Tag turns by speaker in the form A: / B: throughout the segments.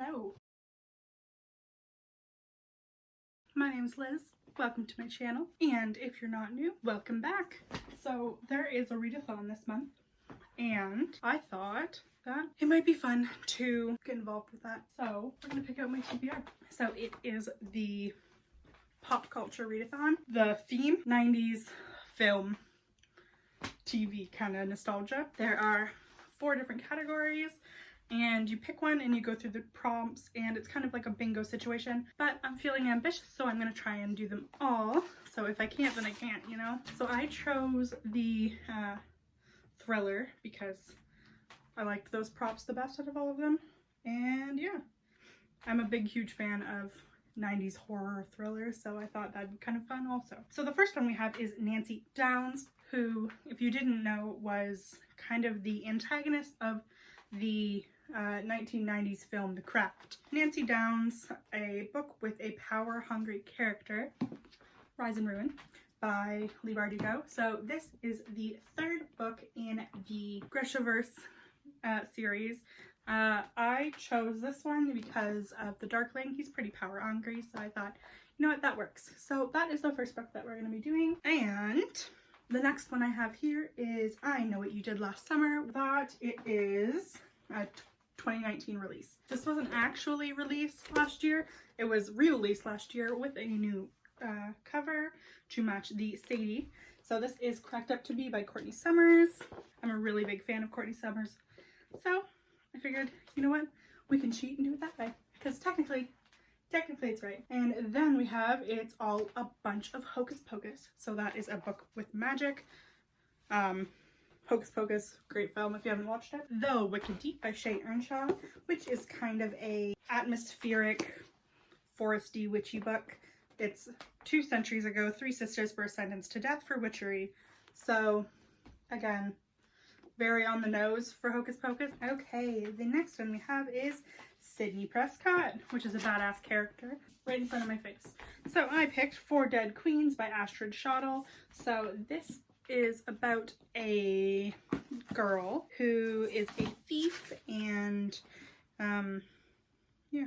A: Hello. My name's Liz. Welcome to my channel. And if you're not new, welcome back. So there is a readathon this month. And I thought that it might be fun to get involved with that. So we're going to pick out my TBR. So it is the pop culture readathon. The theme, 90s film, TV kind of nostalgia. There are 4 different categories. And you pick one and you go through the prompts, and it's kind of like a bingo situation, but I'm feeling ambitious, so I'm going to try and do them all. So if I can't, then I can't, you know? So I chose the thriller because I liked those props the best out of all of them. And yeah, I'm a big, huge fan of 90s horror thrillers, so I thought that'd be kind of fun also. So the first one we have is Nancy Downs, who, if you didn't know, was kind of the antagonist of the 1990s film The Craft. Nancy Downs, a book with a power-hungry character, Rise and Ruin, by Leigh Bardugo. So this is the 3rd book in the Grishaverse series. I chose this one because of the Darkling. He's pretty power-hungry, so I thought, you know what, that works. So that is the first book that we're going to be doing. And the next one I have here is I Know What You Did Last Summer. That it is a 2019 release. This wasn't actually released last year. It was re-released last year with a new cover to match the Sadie. So this is Cracked Up to Be by Courtney Summers. I'm a really big fan of Courtney Summers. So I figured, you know what, we can cheat and do it that way. Because technically it's right. And then we have It's All a Bunch of Hocus Pocus. So that is a book with magic. Hocus Pocus, great film if you haven't watched it. The Wicked Deep by Shay Earnshaw, which is kind of a atmospheric, foresty, witchy book. It's 2 centuries ago, 3 sisters were sentenced to death for witchery. So, again, very on the nose for Hocus Pocus. Okay, the next one we have is Sydney Prescott, which is a badass character right in front of my face. So I picked 4 Dead Queens by Astrid Schottel. So this is about a girl who is a thief, and yeah,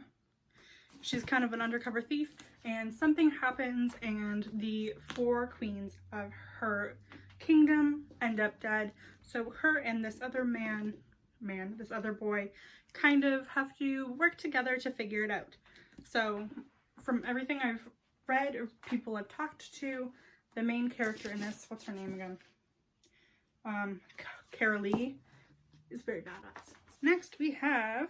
A: she's kind of an undercover thief, and something happens and the 4 queens of her kingdom end up dead. So her and this other this other boy kind of have to work together to figure it out. So from everything I've read or people I've talked to, the main character in this, what's her name again? Carolee, is very badass. Next we have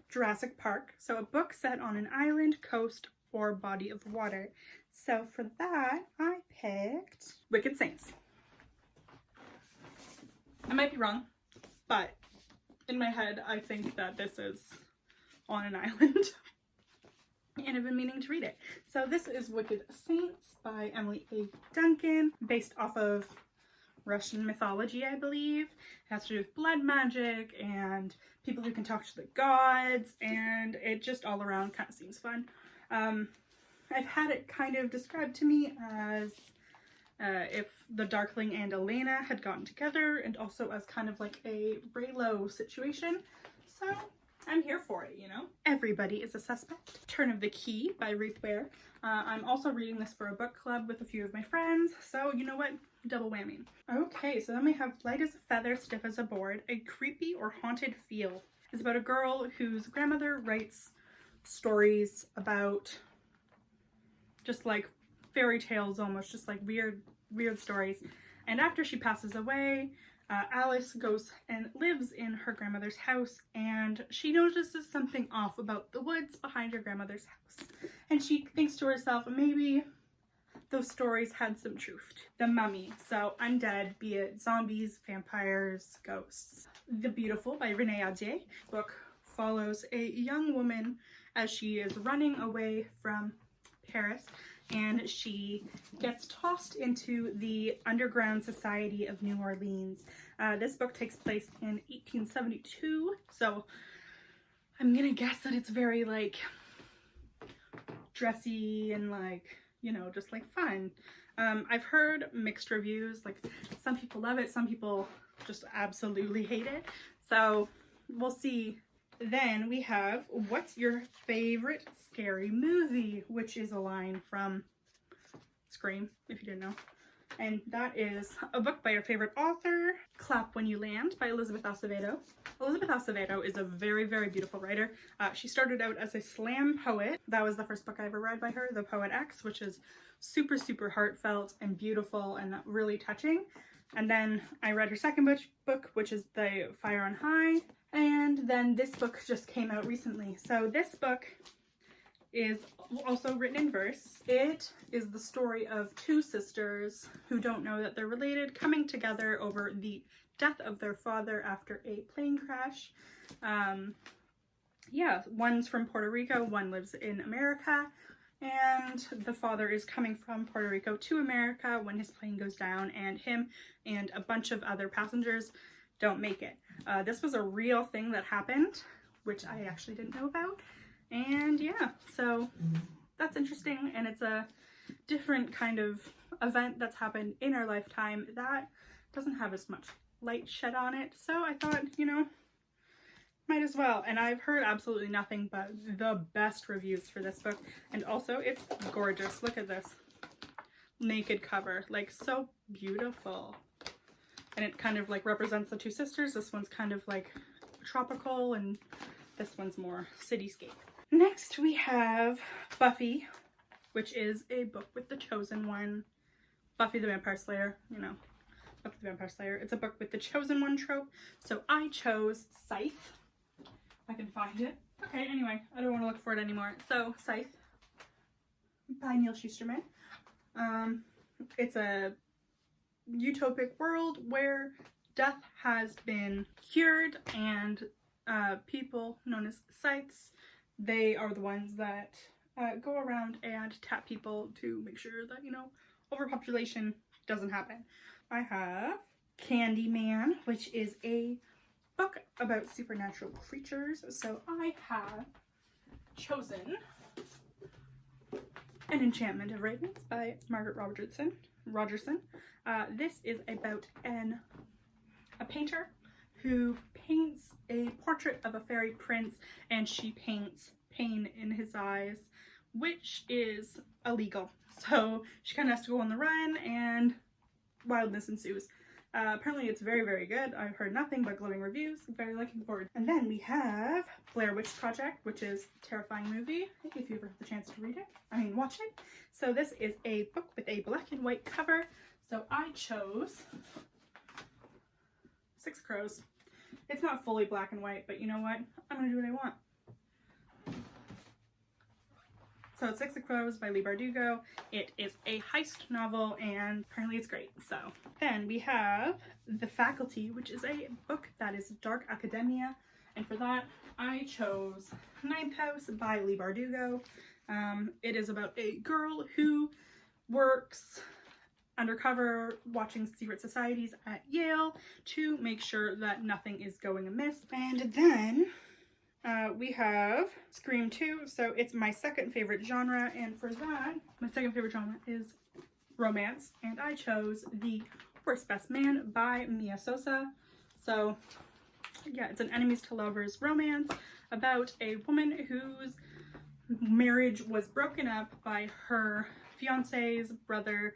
A: Jurassic Park. So a book set on an island, coast, or body of water. So for that, I picked Wicked Saints. I might be wrong, but in my head, I think that this is on an island. And I've been meaning to read it. So this is Wicked Saints by Emily A. Duncan, based off of Russian mythology, I believe. It has to do with blood magic and people who can talk to the gods, and it just all around kind of seems fun. I've had it kind of described to me as if the Darkling and Elena had gotten together, and also as kind of like a Raylo situation. So I'm here for it, you know? Everybody is a Suspect. Turn of the Key by Ruth Ware. I'm also reading this for a book club with a few of my friends, so you know what? Double whammy. Okay, so then we have Light as a Feather, Stiff as a Board, A Creepy or Haunted Feel. It's about a girl whose grandmother writes stories about just like fairy tales almost, just like weird stories. And after she passes away, Alice goes and lives in her grandmother's house, and she notices something off about the woods behind her grandmother's house. And she thinks to herself, maybe those stories had some truth. The Mummy, so undead, be it zombies, vampires, ghosts. The Beautiful by Renee Ahdieh. Book follows a young woman as she is running away from Paris, and she gets tossed into the underground society of New Orleans. This book takes place in 1872, so I'm gonna guess that it's very like dressy and like, you know, just like fun. I've heard mixed reviews, like some people love it, some people just absolutely hate it. So we'll see Then we have What's Your Favorite Scary Movie? Which is a line from Scream, if you didn't know. And that is a book by your favorite author, Clap When You Land by Elizabeth Acevedo. Elizabeth Acevedo is a very, very beautiful writer. She started out as a slam poet. That was the first book I ever read by her, The Poet X, which is super, super heartfelt and beautiful and really touching. And then I read her second book, which is The Fire on High. And then this book just came out recently. So this book is also written in verse. It is the story of two sisters who don't know that they're related, coming together over the death of their father after a plane crash. Yeah, one's from Puerto Rico, one lives in America, and the father is coming from Puerto Rico to America when his plane goes down, and him and a bunch of other passengers don't make it. This was a real thing that happened, which I actually didn't know about. And yeah, so that's interesting, and it's a different kind of event that's happened in our lifetime that doesn't have as much light shed on it. So I thought, you know, might as well. And I've heard absolutely nothing but the best reviews for this book. And also, it's gorgeous. Look at this naked cover, like so beautiful. And it kind of like represents the two sisters. This one's kind of like tropical, and this one's more cityscape. Next we have Buffy, which is a book with the chosen one. Buffy the Vampire Slayer, you know, Buffy the Vampire Slayer. It's a book with the chosen one trope. So I chose Scythe. I can find it. Okay, anyway, I don't want to look for it anymore. So Scythe by Neil Shusterman. It's a utopic world where death has been cured, and people known as scythes, they are the ones that go around and tap people to make sure that, you know, overpopulation doesn't happen. I have Candyman, which is a book about supernatural creatures. So I have chosen An Enchantment of Ravens by Margot Rogerson. This is about a painter who paints a portrait of a fairy prince, and she paints pain in his eyes, which is illegal. So she kind of has to go on the run, and wildness ensues. Apparently it's very, very good. I've heard nothing but glowing reviews. I'm very looking forward. And then we have Blair Witch Project, which is a terrifying movie, if you ever have the chance to read it. I mean, watch it. So this is a book with a black and white cover. So I chose Six Crows. It's not fully black and white, but you know what? I'm gonna do what I want. So it's Six Crows by Leigh Bardugo. It is a heist novel, and apparently it's great. So then we have The Faculty, which is a book that is dark academia, and for that I chose Ninth House by Leigh Bardugo. It is about a girl who works undercover watching secret societies at Yale to make sure that nothing is going amiss. And then we have Scream 2, so it's my second favorite genre, and for that, my second favorite genre is romance, and I chose The Worst Best Man by Mia Sosa. So yeah, it's an enemies to lovers romance about a woman whose marriage was broken up by her fiance's brother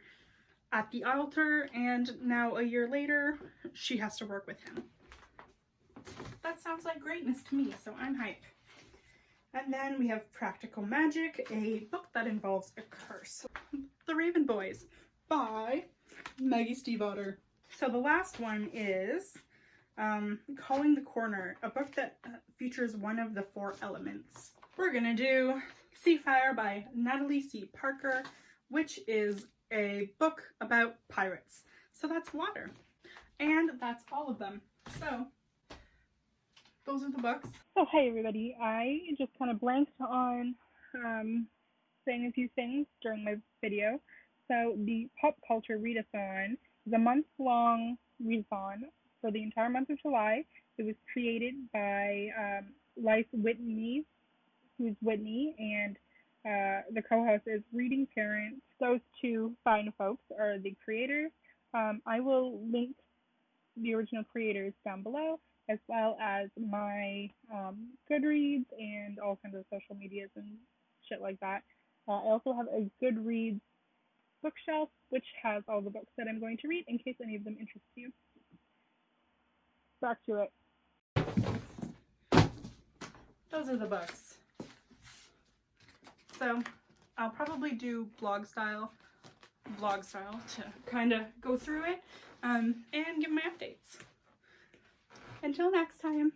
A: at the altar, and now a year later she has to work with him. That sounds like greatness to me, so I'm hyped. And then we have Practical Magic, a book that involves a curse. The Raven Boys by Maggie Stiefvater. So the last one is Calling the Corner, a book that features one of the 4 elements. We're gonna do Sea Fire by Natalie C. Parker, which is a book about pirates. So that's water. And that's all of them. So those are the books. So hey everybody, I just kind of blanked on saying a few things during my video. So the Pop Culture Readathon is a month-long readathon for the entire month of July. It was created by Life Whitney, who's Whitney, and the co-host is Reading Parents. Those two fine folks are the creators. I will link the original creators down below, as well as my Goodreads and all kinds of social medias and shit like that. I also have a Goodreads bookshelf, which has all the books that I'm going to read in case any of them interest you. Back to it. Those are the books. So I'll probably do vlog style to kind of go through it and give my updates. Until next time.